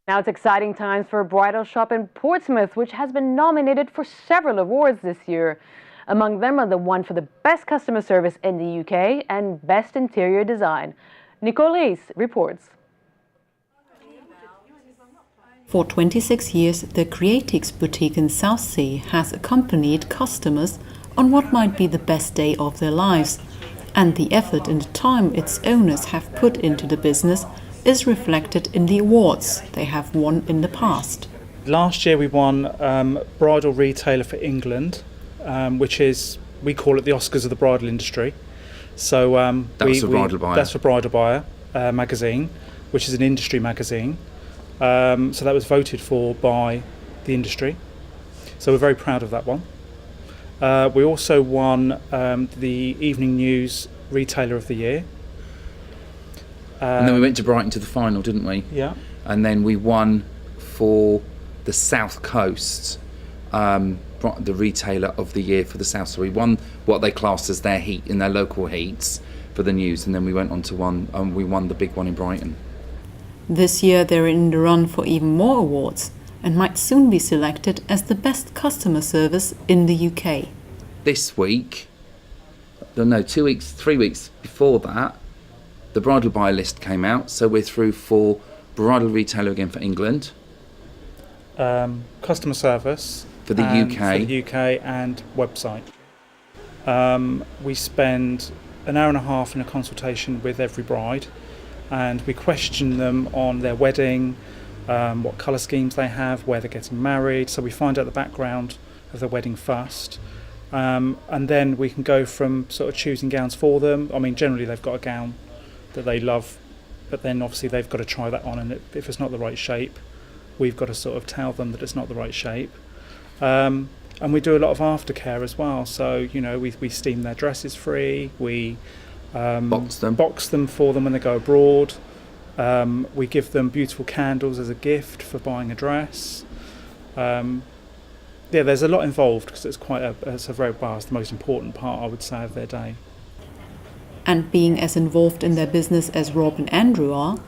Now it's exciting times for a bridal shop in Portsmouth, which has been nominated for several awards this year. Among them are the one for the best customer service in the UK and best interior design. Nicole Ris reports. For 26 years, the Creatiques Boutique in Southsea has accompanied customers on what might be the best day of their lives. And the effort and time its owners have put into the business is reflected in the awards they have won in the past. Last year we won Bridal Retailer for England, which is, we call it the Oscars of the bridal industry. So that's for Bridal Buyer. That's for Bridal Buyer magazine, which is an industry magazine. So that was voted for by the industry. So we're very proud of that one. We also won the Evening News Retailer of the Year. And then we went to Brighton to the final, didn't we? Yeah. And then we won for the South Coast, the Retailer of the Year for the South. So we won what they classed as their heat, in their local heats for the news. And then we went on to we won the big one in Brighton. This year they're in the run for even more awards and might soon be selected as the best customer service in the UK. This week, no, 3 weeks before that, the Bridal Buyer list came out, so we're through for Bridal Retailer again for England. Customer service. For the UK. For the UK and website. We spend an hour and a half in a consultation with every bride, and we question them on their wedding, what colour schemes they have, where they're getting married, so we find out the background of the wedding first. And then we can go from sort of choosing gowns for them. I mean, generally they've got a gown that they love, but then obviously they've got to try that on, and if it's not the right shape, we've got to sort of tell them that it's not the right shape. And we do a lot of aftercare as well, so you know, we steam their dresses free, we box them for them when they go abroad, we give them beautiful candles as a gift for buying a dress. Yeah, there's a lot involved because it's the most important part, I would say, of their day. And being as involved in their business as Rob and Andrew are,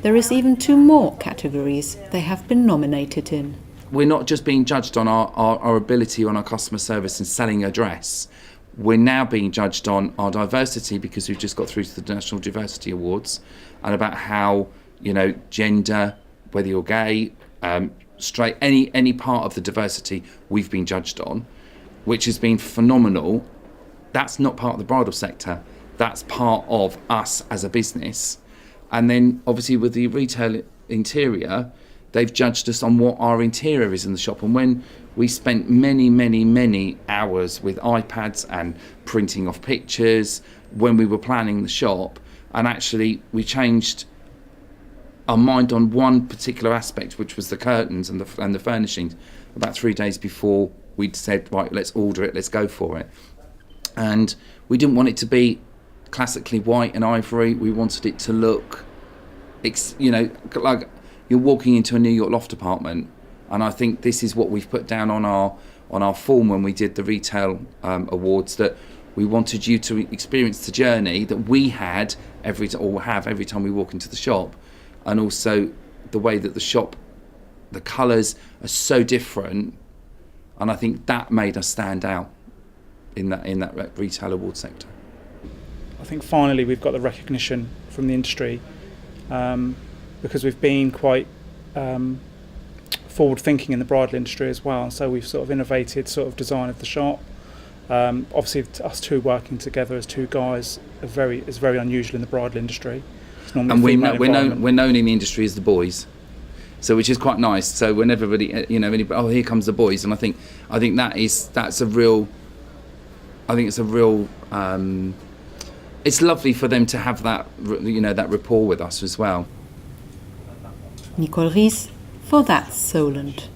there is even 2 more categories they have been nominated in. We're not just being judged on our ability on our customer service and selling a dress. We're now being judged on our diversity, because we've just got through to the National Diversity Awards, and about how, you know, gender, whether you're gay, straight, any part of the diversity we've been judged on, which has been phenomenal. That's not part of the bridal sector. That's part of us as a business. And then obviously with the retail interior, they've judged us on what our interior is in the shop. And when we spent many hours with iPads and printing off pictures when we were planning the shop, and actually we changed our mind on one particular aspect, which was the curtains and the furnishings, about 3 days before we'd said, right, let's order it, let's go for it. And we didn't want it to be classically white and ivory. We wanted it to look, you know, like you're walking into a New York loft apartment. And I think this is what we've put down on our form when we did the retail awards, that we wanted you to experience the journey that we had every time we walk into the shop, and also the way that the shop, the colours are so different, and I think that made us stand out in that retail award sector. I think finally we've got the recognition from the industry, because we've been quite forward thinking in the bridal industry as well, so we've sort of innovated sort of design of the shop. Obviously us 2 working together as 2 guys is very unusual in the bridal industry. And we're known in the industry as the boys, so which is quite nice. So when everybody, you know, oh, here comes the boys, and I think that's a real. I think it's a real. It's lovely for them to have that, you know, that rapport with us as well. Nicole Ris for That's Solent.